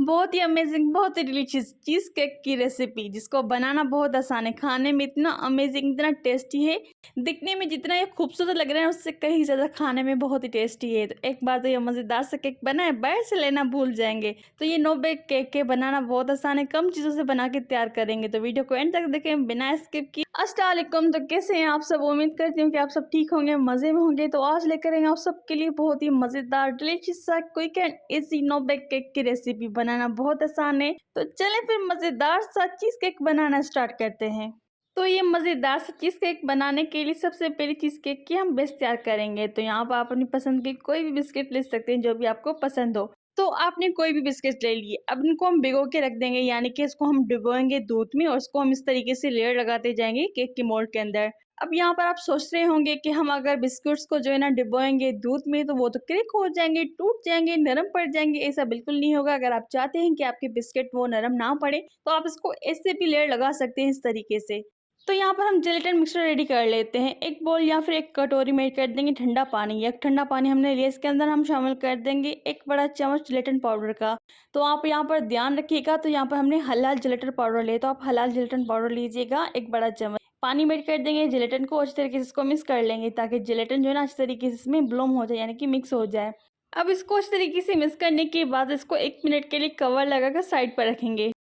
बहुत ही अमेजिंग, बहुत ही delicious cheese cake की रेसिपी जिसको बनाना बहुत आसान है, खाने में इतना अमेजिंग, इतना टेस्टी है। दिखने में जितना ये खूबसूरत लग रहा है उससे कहीं ज़्यादा खाने में बहुत ही टेस्टी है। तो एक बार तो ये मज़ेदार सा केक बनाए, बाहर से लेना भूल जाएंगे। तो ये नो बेक केक के बनाना बहुत आसान है, कम चीज़ों से बना के तैयार करेंगे। तो वीडियो को एंड तक देखें बिना स्किप किए। अस्सलाम वालेकुम, तो कैसे हैं आप सब? उम्मीद करती हूँ कि आप सब ठीक होंगे, मज़े में होंगे। तो आज लेकर आए आप सबके लिए बहुत ही मज़ेदार डिलीशियस सा quick and easy no bake cake की रेसिपी। बनाना बहुत आसान है, तो चलें फिर मज़ेदार सा चीज़ केक बनाना स्टार्ट करते हैं। तो ये मज़ेदार सा चीज़ केक बनाने के लिए सबसे पहले चीज़ केक की हम बेस तैयार करेंगे। तो यहाँ पर आप अपनी पसंद की कोई भी बिस्किट ले सकते हैं, जो भी आपको पसंद हो। तो आपने कोई भी बिस्किट ले लिए, अब इनको हम भिगो के रख देंगे, यानी कि इसको हम डुबोएंगे दूध में और इसको हम इस तरीके से लेयर लगाते जाएंगे केक के मोल्ड के अंदर। अब यहाँ पर आप सोच रहे होंगे कि हम अगर बिस्कुट्स को जो है ना डुबोएंगे दूध में तो वो तो क्रैक हो जाएंगे, टूट जाएंगे, नरम पड़ जाएंगे। ऐसा बिल्कुल नहीं होगा। अगर आप चाहते हैं कि आपके बिस्किट वो नरम ना पड़े तो आप इसको ऐसे भी लेयर लगा सकते हैं, इस तरीके से। तो यहाँ पर हम जेलेटिन मिक्सचर रेडी कर लेते हैं। एक बोल या फिर एक कटोरी में कर देंगे ठंडा पानी। एक ठंडा पानी हमने लिया, इसके अंदर हम शामिल कर देंगे एक बड़ा चम्मच जेलेटिन पाउडर का। तो आप यहाँ पर ध्यान रखिएगा, तो यहाँ पर हमने हलाल जेलेटिन पाउडर लिया, तो आप हलाल जेलेटिन पाउडर लीजिएगा एक बड़ा चम्मच। पानी में कर देंगे जेलेटिन को, अच्छी तरीके से इसको मिक्स कर लेंगे ताकि जेलेटिन जो है ना अच्छी तरीके से इसमें ब्लोम हो जाए, यानी कि मिक्स हो जाए। अब इसको अच्छी तरीके से मिक्स करने के बाद इसको 1 मिनट के लिए कवर लगाकर साइड पर रखेंगे।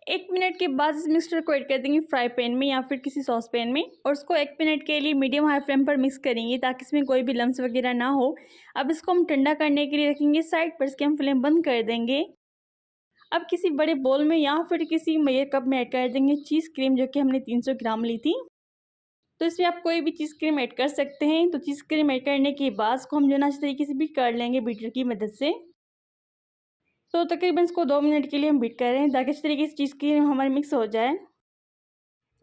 1 मिनट के बाद इस मिक्सचर को ऐड कर देंगे फ्राई पैन में या फिर किसी सॉस पैन में, और उसको 1 मिनट के लिए मीडियम हाई फ्लेम पर मिक्स करेंगे ताकि इसमें कोई भी लम्स वगैरह ना हो। अब इसको हम ठंडा करने के लिए रखेंगे साइड पर, इसके हम फ्लेम बंद कर देंगे। अब किसी बड़े बोल में या फिर किसी मेजर कप में ऐड कर देंगे चीज़ क्रीम, जो कि हमने 300 ग्राम ली थी। तो इसमें आप कोई भी चीज़ क्रीम ऐड कर सकते हैं। तो चीज़ क्रीम ऐड करने के बाद इसको हम जो है ना इस तरीके से बीट कर लेंगे बीटर की मदद से। तो तकरीबन इसको 2 मिनट के लिए हम बीट कर रहे हैं ताकि इस तरीके से चीज़ क्रीम हमारी मिक्स हो जाए।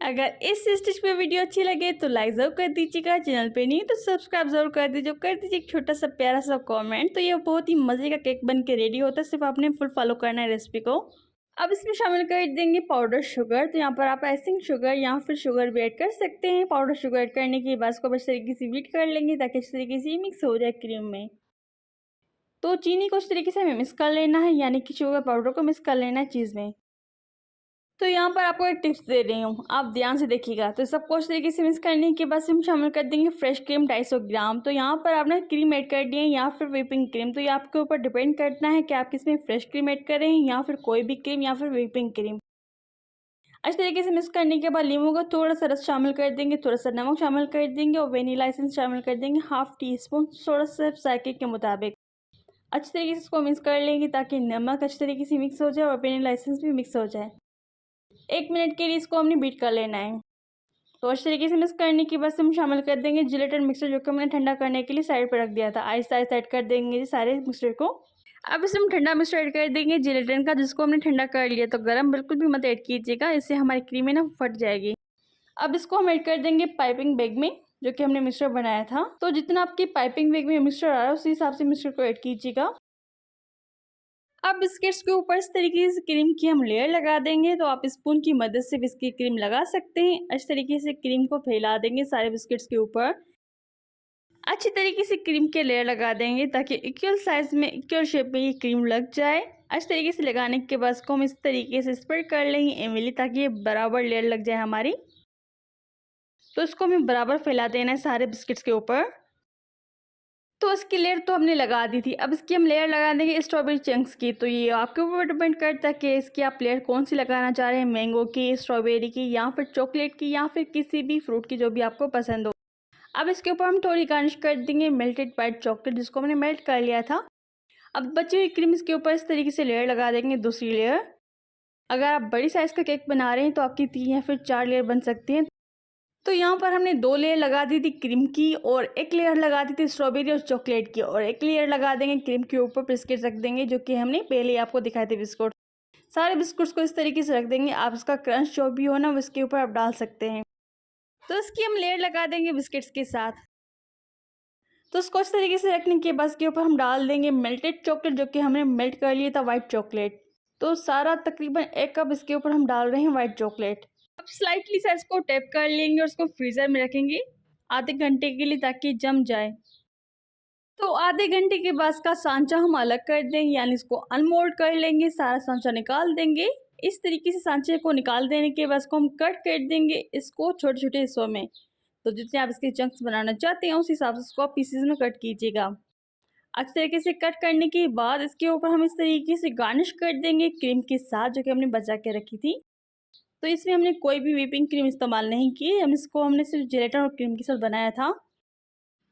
अगर इस स्टेज पे वीडियो अच्छी लगे तो लाइक ज़रूर कर दीजिएगा, चैनल पे नहीं तो सब्सक्राइब ज़रूर कर दीजिए, कर दीजिए एक छोटा सा प्यारा सा कमेंट। तो ये बहुत ही मज़े का केक बन के रेडी होता है, सिर्फ आपने फुल फॉलो करना है रेसिपी को। अब इसमें शामिल कर देंगे पाउडर शुगर। तो यहाँ पर आप आइसिंग शुगर या फिर शुगर भी ऐड कर सकते हैं। पाउडर शुगर ऐड करने के बाद इसको इस तरीके से बीट कर लेंगे ताकि इस तरीके से मिक्स हो जाए क्रीम में। तो चीनी को इस तरीके से हमें मिक्स कर लेना है, यानी कि शुगर पाउडर को मिक्स कर लेना है चीज़ में। तो यहाँ पर आपको एक टिप्स दे रही हूँ, आप ध्यान से देखिएगा। तो सबको इस तरीके से मिक्स करने के बाद हम शामिल कर देंगे फ्रेश क्रीम 250 ग्राम। तो यहाँ पर आपने क्रीम ऐड कर दी है या फिर व्हिपिंग क्रीम, तो ये आपके ऊपर डिपेंड करना है कि आप किसमें फ्रेश क्रीम ऐड करें या फिर कोई भी क्रीम या फिर व्हिपिंग क्रीम। अच्छी तरीके से मिक्स करने के बाद नींबू का थोड़ा सा रस शामिल कर देंगे, थोड़ा सा नमक शामिल कर देंगे और वेनिला एसेंस शामिल कर देंगे ½ टीस्पून, थोड़ा सा जायके के मुताबिक। अच्छी तरीके से इसको मिक्स कर लेंगे ताकि नमक अच्छी तरीके से मिक्स हो जाए और वेनिला एसेंस भी मिक्स हो जाए। 1 मिनट के लिए इसको हमने बीट कर लेना है। तो अच्छी तरीके से मिक्स करने के बाद हम शामिल कर देंगे जिलेटिन मिक्सचर, जो कि हमने ठंडा करने के लिए साइड पर रख दिया था। आहिस्ता आहिस्ता ऐड कर देंगे सारे मिक्सचर को। अब इसमें हम ठंडा मिक्सचर ऐड कर देंगे जिलेटिन का, जिसको हमने ठंडा कर लिया। तो गर्म बिल्कुल भी मत ऐड कीजिएगा, इससे हमारी क्रीम है ना फट जाएगी। अब इसको हम ऐड कर देंगे पाइपिंग बैग में, जो कि हमने मिक्सचर बनाया था। तो जितना आपकी पाइपिंग बैग में मिक्सचर आ रहा है उसी हिसाब से मिक्सचर को ऐड कीजिएगा। अब बिस्किट्स के ऊपर इस तरीके से क्रीम की हम लेयर लगा देंगे। तो आप स्पून की मदद से बिस्किट क्रीम लगा सकते हैं। अच्छी तरीके से क्रीम को फैला देंगे सारे बिस्किट्स के ऊपर। अच्छी तरीके से क्रीम के लेयर लगा देंगे ताकि इक्वल साइज में, इक्वल शेप में ये क्रीम लग जाए। अच्छी तरीके से लगाने के बाद इसको हम इस तरीके से स्प्रेड कर लेंगे इवनली, ताकि ये बराबर लेयर लग जाए हमारी। तो इसको हमें बराबर फैला देना है सारे बिस्किट्स के ऊपर। तो इसकी लेयर तो हमने लगा दी थी। अब इसकी हम लेयर लगा देंगे स्ट्रॉबेरी चंक्स की। तो ये आपके ऊपर डिपेंड करता है कि इसकी आप लेयर कौन सी लगाना चाह रहे हैं, मैंगो की, स्ट्रॉबेरी की या फिर चॉकलेट की या फिर किसी भी फ्रूट की, जो भी आपको पसंद हो। अब इसके ऊपर हम थोड़ी गार्निश कर देंगे मेल्टेड वाइट चॉकलेट, जिसको हमने मेल्ट कर लिया था। अब बची हुई क्रीम इसके ऊपर इस तरीके से लेयर लगा देंगे, दूसरी लेयर। अगर आप बड़ी साइज़ का केक बना रहे हैं तो आपकी 3 या फिर 4 लेयर बन सकती हैं। तो यहाँ पर हमने 2 लेयर लगा दी थी क्रीम की और 1 लेयर लगा दी थी स्ट्रॉबेरी और चॉकलेट की, और 1 लेयर लगा देंगे क्रीम के ऊपर बिस्किट रख देंगे, जो कि हमने पहले ही आपको दिखाए थे बिस्कुट। सारे बिस्कुट्स को इस तरीके से रख देंगे। आप इसका क्रंच जो भी हो ना, वो इसके ऊपर आप डाल सकते हैं। तो इसकी हम लेयर लगा देंगे बिस्किट्स के साथ। तो इसको इस तरीके से रखने के बाद इसके ऊपर हम डाल देंगे मेल्टेड चॉकलेट, जो कि हमने मेल्ट कर लिया था वाइट चॉकलेट। तो सारा तकरीबन 1 कप इसके ऊपर हम डाल रहे हैं वाइट चॉकलेट। अब स्लाइटली सा इसको टैप कर लेंगे और उसको फ्रीज़र में रखेंगे आधे घंटे के लिए, ताकि जम जाए। तो आधे घंटे के बाद इसका सांचा हम अलग कर देंगे, यानी इसको अनमोल्ड कर लेंगे, सारा सांचा निकाल देंगे। इस तरीके से सांचे को निकाल देने के बाद इसको हम कट कर देंगे, इसको छोटे-छोटे हिस्सों में। तो जितने आप इसके चंक्स बनाना चाहते हैं उस हिसाब से इसको आप पीसेज़ में कट कीजिएगा। अच्छे तरीके से कट करने के बाद इसके ऊपर हम इस तरीके से गार्निश कर देंगे क्रीम के साथ, जो कि हमने बचा के रखी थी। तो इसमें हमने कोई भी व्हिपिंग क्रीम इस्तेमाल नहीं की, हमने सिर्फ जेलेटिन और क्रीम के साथ बनाया था।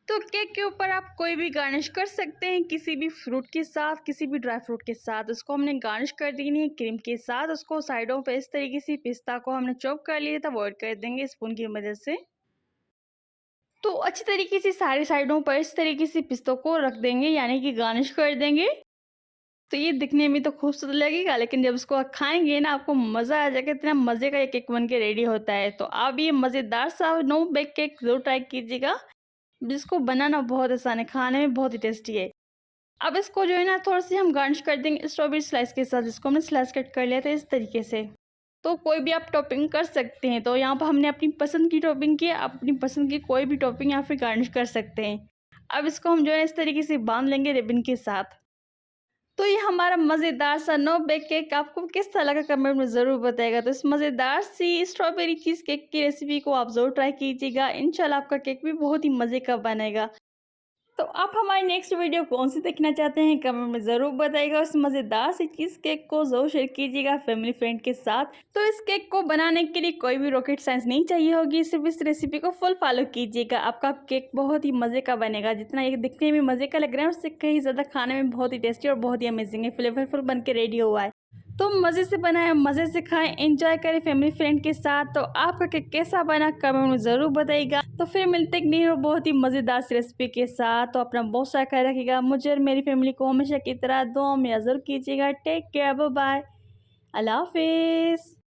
तो केक के ऊपर आप कोई भी गार्निश कर सकते हैं, किसी भी फ्रूट के साथ, किसी भी ड्राई फ्रूट के साथ। उसको हमने गार्निश कर देनी है क्रीम के साथ। उसको साइडों पे इस तरीके से पिस्ता को हमने चॉप कर लिया था, अवॉइड कर देंगे स्पून की मदद से। तो अच्छी तरीके से सारी साइडों पर इस तरीके से पिस्तों को रख देंगे, यानी कि गार्निश कर देंगे। तो ये दिखने में तो खूबसूरत लगेगा, लेकिन जब इसको आप खाएंगे ना, आपको मज़ा आ जाएगा। इतना मज़े का ये केक बन के रेडी होता है। तो आप ये मज़ेदार सा नो बेक केक ज़रूर ट्राई कीजिएगा, जिसको बनाना बहुत आसान है, खाने में बहुत ही टेस्टी है। अब इसको जो है ना, थोड़ा-सी हम गार्निश कर देंगे स्ट्रॉबेरी स्लाइस के साथ, जिसको हमने स्लाइस कट कर लिया था इस तरीके से। तो कोई भी आप टॉपिंग कर सकते हैं। तो यहाँ पर हमने अपनी पसंद की टॉपिंग की, आप अपनी पसंद की कोई भी टॉपिंग या फिर गार्निश कर सकते हैं। अब इसको हम जो है इस तरीके से बाँध लेंगे रिबन के साथ। तो ये हमारा मज़ेदार सा नो बेक केक आपको कैसा लगा कमेंट में ज़रूर बताइएगा। तो इस मज़ेदार सी स्ट्रॉबेरी चीज़ केक की रेसिपी को आप ज़रूर ट्राई कीजिएगा। इंशाल्लाह आपका केक भी बहुत ही मज़े का बनेगा। तो आप हमारी नेक्स्ट वीडियो कौन-सी देखना चाहते हैं कमेंट में ज़रूर बताइएगा। उस मज़ेदार सी चीज़ केक को ज़रूर शेयर कीजिएगा फैमिली फ्रेंड के साथ। तो इस केक को बनाने के लिए कोई भी रॉकेट साइंस नहीं चाहिए होगी, सिर्फ इस रेसिपी को फुल फॉलो कीजिएगा। आपका केक बहुत ही मज़े का बनेगा। जितना ये दिखने में मज़े का लग रहा है, उससे कहीं ज़्यादा खाने में बहुत ही टेस्टी और बहुत ही अमेजिंग है, फ्लेवरफुल बन के रेडी हुआ है। तो मज़े से बनाएं, मज़े से खाएं, एंजॉय करें फैमिली फ्रेंड के साथ। तो आपका केक कैसा बना कमेंट में ज़रूर बताइएगा। तो फिर मिलते हैं एक नई और बहुत ही मज़ेदार सी रेसिपी के साथ। तो अपना बहुत सारा ख्याल रखिएगा। मुझे और मेरी फैमिली को हमेशा की तरह दुआ में ज़रूर कीजिएगा। टेक केयर, बाय बाय, अल्लाह हाफिज़।